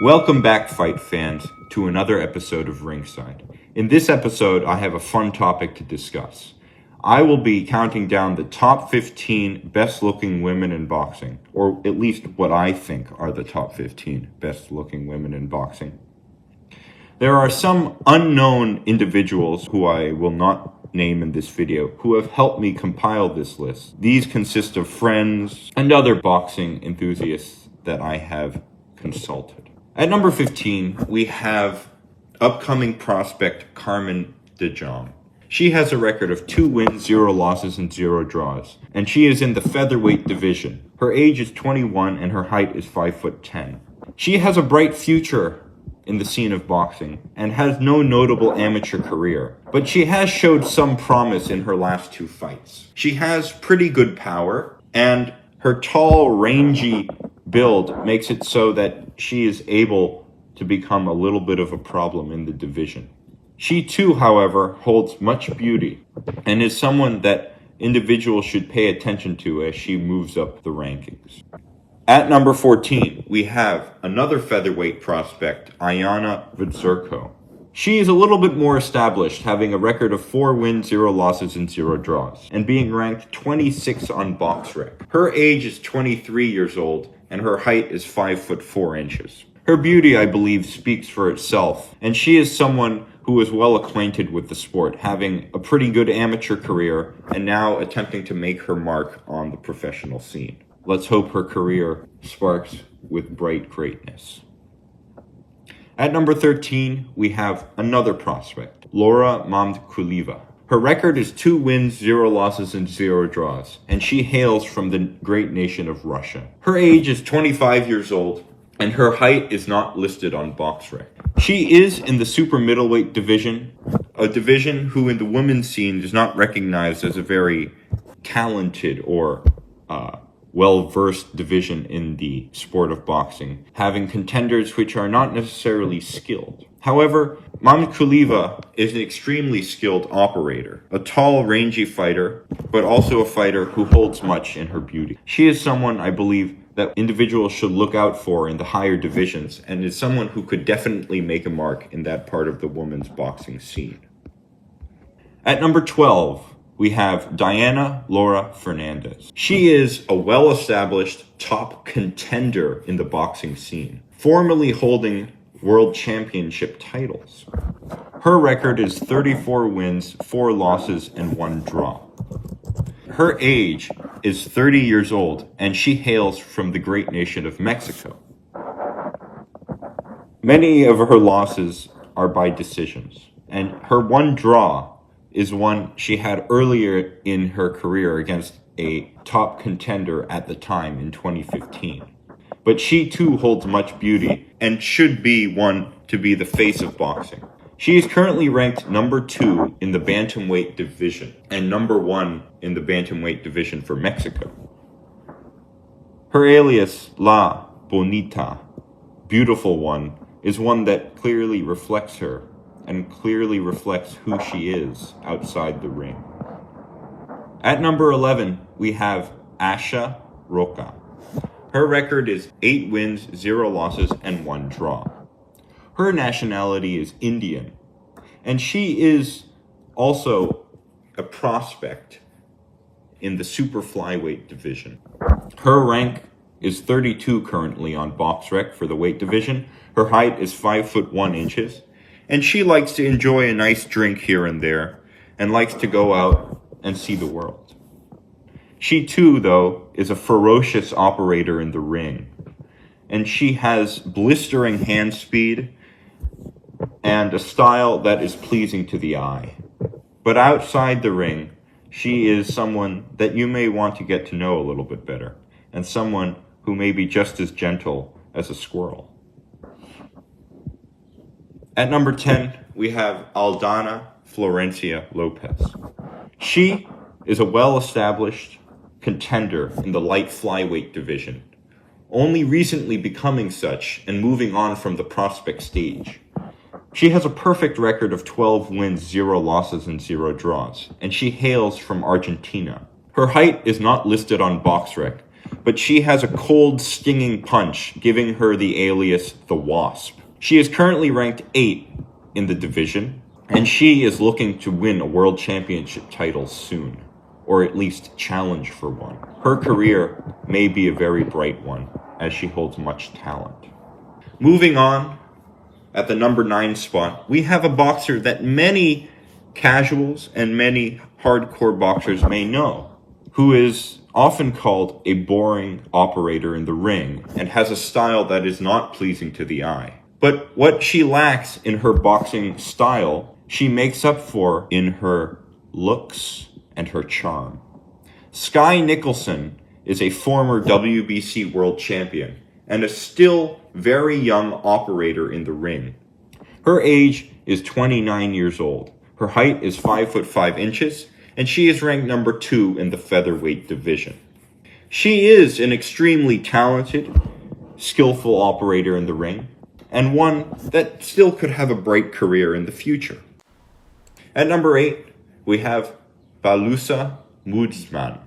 Welcome back, fight fans, to another episode of Ringside. In this episode, I have a fun topic to discuss. I will be counting down the top 15 best-looking women in boxing, or at least what I think are the top 15 best-looking women in boxing. There are some unknown individuals who I will not name in this video who have helped me compile this list. These consist of friends and other boxing enthusiasts that I have consulted. At number 15, we have upcoming prospect Carmen de Jong. She has a record of 2 wins, 0 losses, and 0 draws, and she is in the featherweight division. Her age is 21 and her height is 5'10". She has a bright future in the scene of boxing and has no notable amateur career, but she has showed some promise in her last 2 fights. She has pretty good power, and her tall, rangy build makes it so that she is able to become a little bit of a problem in the division. She too, however, holds much beauty and is someone that individuals should pay attention to as she moves up the rankings. At number 14, we have another featherweight prospect, Ayana Vidzurko. She is a little bit more established, having a record of 4 wins, 0 losses, and 0 draws, and being ranked 26 on BoxRec. Her age is 23 years old, and her height is 5'4". Her beauty, I believe, speaks for itself, and she is someone who is well acquainted with the sport, having a pretty good amateur career, and now attempting to make her mark on the professional scene. Let's hope her career sparks with bright greatness. At number 13, we have another prospect, Laura Mamdkulieva. Her record is 2 wins, 0 losses, and 0 draws, and she hails from the great nation of Russia. Her age is 25 years old, and her height is not listed on BoxRec. She is in the super middleweight division, a division who in the women's scene is not recognized as a very talented or well-versed division in the sport of boxing, having contenders which are not necessarily skilled. However, Mamdkulieva is an extremely skilled operator, a tall, rangy fighter, but also a fighter who holds much in her beauty. She is someone, I believe, that individuals should look out for in the higher divisions, and is someone who could definitely make a mark in that part of the women's boxing scene. At number 12, we have Diana Laura Fernandez. She is a well-established top contender in the boxing scene, formerly holding world championship titles. Her record is 34 wins, 4 losses, and 1 draw. Her age is 30 years old, and she hails from the great nation of Mexico. Many of her losses are by decisions, and her 1 draw is one she had earlier in her career against a top contender at the time in 2015. But she too holds much beauty and should be one to be the face of boxing. She is currently ranked number 2 in the bantamweight division and number 1 in the bantamweight division for Mexico. Her alias, La Bonita, beautiful one, is one that clearly reflects her and clearly reflects who she is outside the ring. At number 11, we have Asha Roca. Her record is 8 wins, 0 losses, and 1 draw. Her nationality is Indian, and she is also a prospect in the super flyweight division. Her rank is 32 currently on BoxRec for the weight division. Her height is 5'1", and she likes to enjoy a nice drink here and there, and likes to go out and see the world. She too, though, is a ferocious operator in the ring, and she has blistering hand speed and a style that is pleasing to the eye. But outside the ring, she is someone that you may want to get to know a little bit better, and someone who may be just as gentle as a squirrel. At number 10, we have Aldana Florencia Lopez. She is a well-established contender in the light flyweight division, only recently becoming such and moving on from the prospect stage. She has a perfect record of 12 wins, 0 losses, and 0 draws, and she hails from Argentina. Her height is not listed on BoxRec, but she has a cold, stinging punch, giving her the alias The Wasp. She is currently ranked 8 in the division, and she is looking to win a world championship title soon, or at least challenge for one. Her career may be a very bright one, as she holds much talent. Moving on, at the number 9 spot, we have a boxer that many casuals and many hardcore boxers may know, who is often called a boring operator in the ring and has a style that is not pleasing to the eye. But what she lacks in her boxing style, she makes up for in her looks and her charm. Skye Nicholson is a former WBC world champion and a still very young operator in the ring. Her age is 29 years old. Her height is 5'5", and she is ranked number 2 in the featherweight division. She is an extremely talented, skillful operator in the ring, and one that still could have a bright career in the future. At number 8, we have Balusa Moodsman,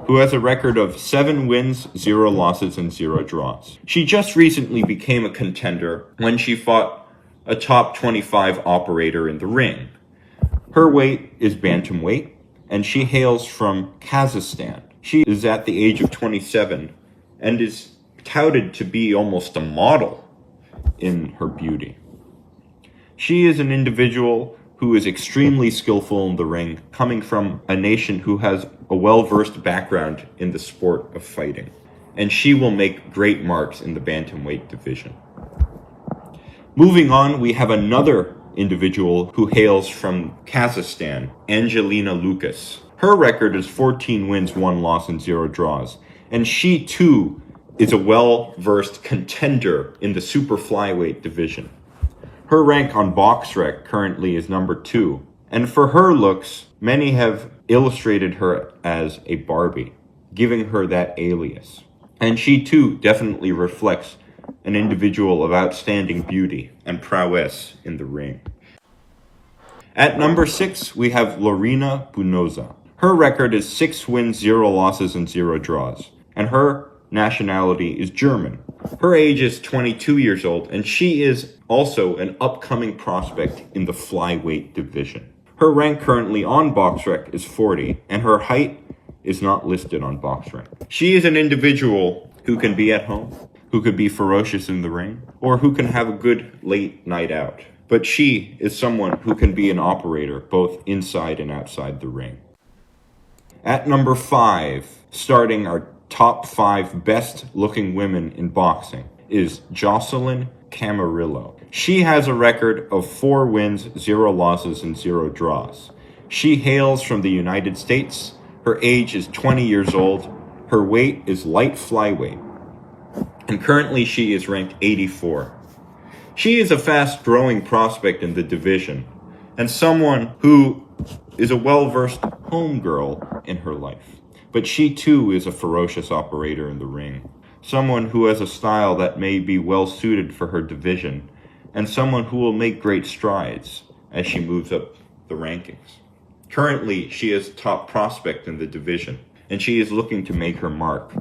who has a record of 7 wins, 0 losses, and 0 draws. She just recently became a contender when she fought a top 25 operator in the ring. Her weight is bantamweight, and she hails from Kazakhstan. She is at the age of 27 and is touted to be almost a model in her beauty. She is an individual who is extremely skillful in the ring, coming from a nation who has a well-versed background in the sport of fighting, and she will make great marks in the bantamweight division. Moving on, we have another individual who hails from Kazakhstan, Angelina Lucas. Her record is 14 wins, 1 loss, and 0 draws, and she too is a well-versed contender in the super flyweight division. Her rank on BoxRec currently is number 2, and for her looks, many have illustrated her as a Barbie, giving her that alias. And she too definitely reflects an individual of outstanding beauty and prowess in the ring. At number 6, we have Lorena Bunoza. Her record is 6 wins, 0 losses, and 0 draws, and her nationality is German. Her age is 22 years old, and she is also an upcoming prospect in the flyweight division. Her rank currently on BoxRec is 40, and her height is not listed on BoxRec. She is an individual who can be at home, who could be ferocious in the ring, or who can have a good late night out. But she is someone who can be an operator both inside and outside the ring. At number 5, starting our top 5 best-looking women in boxing, is Jocelyn Camarillo. She has a record of 4 wins, 0 losses, and 0 draws. She hails from the United States. Her age is 20 years old. Her weight is light flyweight, and currently she is ranked 84. She is a fast-growing prospect in the division, and someone who is a well-versed homegirl in her life. But she too is a ferocious operator in the ring, someone who has a style that may be well-suited for her division, and someone who will make great strides as she moves up the rankings. Currently, she is a top prospect in the division, and she is looking to make her mark,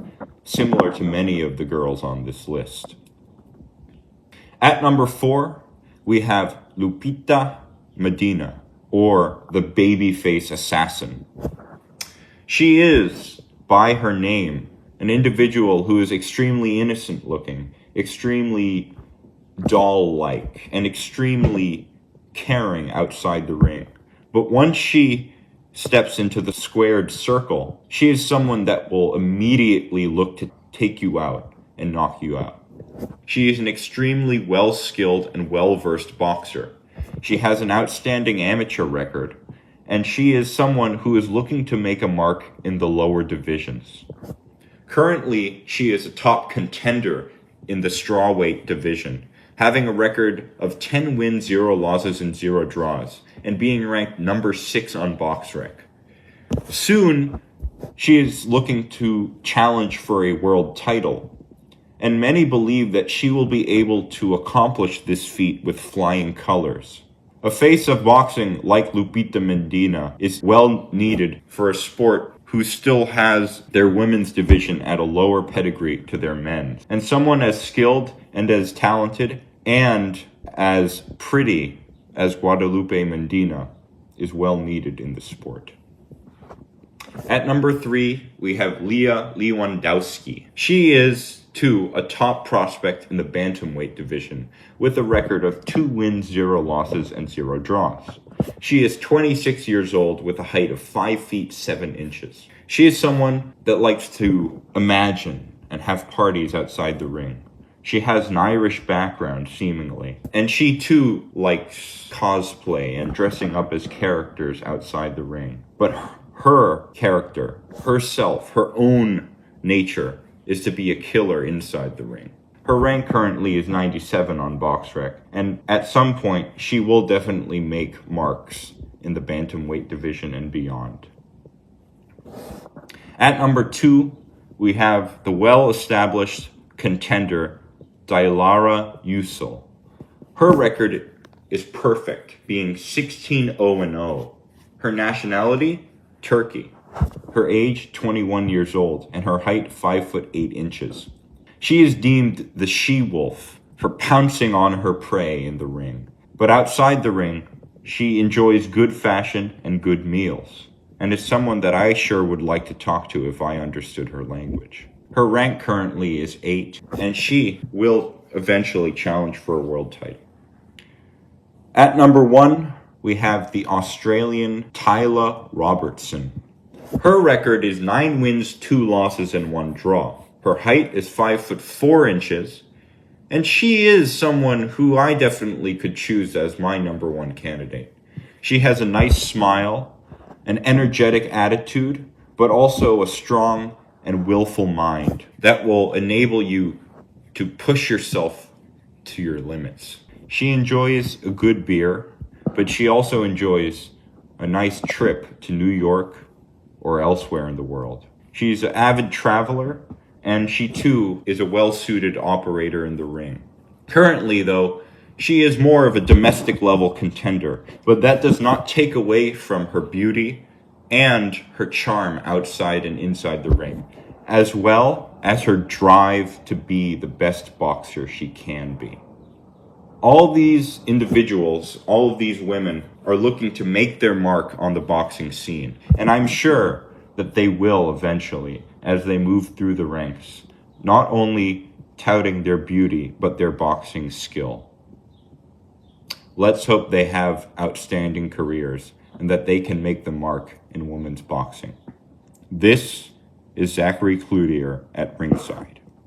similar to many of the girls on this list. At number 4, we have Lupita Medina, or the babyface assassin. She is, by her name, an individual who is extremely innocent looking, extremely doll-like, and extremely caring outside the ring. But once she steps into the squared circle, she is someone that will immediately look to take you out and knock you out. She is an extremely well-skilled and well-versed boxer. She has an outstanding amateur record, and she is someone who is looking to make a mark in the lower divisions. Currently, she is a top contender in the strawweight division, having a record of 10 wins, 0 losses, and 0 draws, and being ranked number 6 on BoxRec. Soon, she is looking to challenge for a world title, and many believe that she will be able to accomplish this feat with flying colors. A face of boxing like Lupita Medina is well needed for a sport who still has their women's division at a lower pedigree to their men's. And someone as skilled and as talented and as pretty as Guadalupe Medina is well needed in the sport. At number 3, we have Leah Lewandowski. She is, too, a top prospect in the bantamweight division with a record of 2 wins, 0 losses, and 0 draws. She is 26 years old with a height of 5 feet 7 inches. She is someone that likes to imagine and have parties outside the ring. She has an Irish background, seemingly. And she, too, likes cosplay and dressing up as characters outside the ring. But her character, herself, her own nature, is to be a killer inside the ring. Her rank currently is 97 on BoxRec, and at some point, she will definitely make marks in the bantamweight division and beyond. At number 2, we have the well-established contender, Dilara Yusel. Her record is perfect, being 16-0-0. Her nationality, Turkey. Her age, 21 years old, and her height, 5 foot 8 inches. She is deemed the she-wolf for pouncing on her prey in the ring. But outside the ring, she enjoys good fashion and good meals, and is someone that I sure would like to talk to if I understood her language. Her rank currently is 8, and she will eventually challenge for a world title. At number 1, we have the Australian Tyla Robertson. Her record is 9 wins, 2 losses, and 1 draw. Her height is 5 foot 4 inches, and she is someone who I definitely could choose as my number 1 candidate. She has a nice smile, an energetic attitude, but also a strong and willful mind that will enable you to push yourself to your limits. She enjoys a good beer, but she also enjoys a nice trip to New York or elsewhere in the world. She's an avid traveler, and she too is a well-suited operator in the ring. Currently, though, she is more of a domestic level contender, but that does not take away from her beauty and her charm outside and inside the ring, as well as her drive to be the best boxer she can be. All these individuals, all of these women, are looking to make their mark on the boxing scene, and I'm sure that they will eventually as they move through the ranks, not only touting their beauty, but their boxing skill. Let's hope they have outstanding careers and that they can make the mark in women's boxing. This is Zachary Cloutier at Ringside.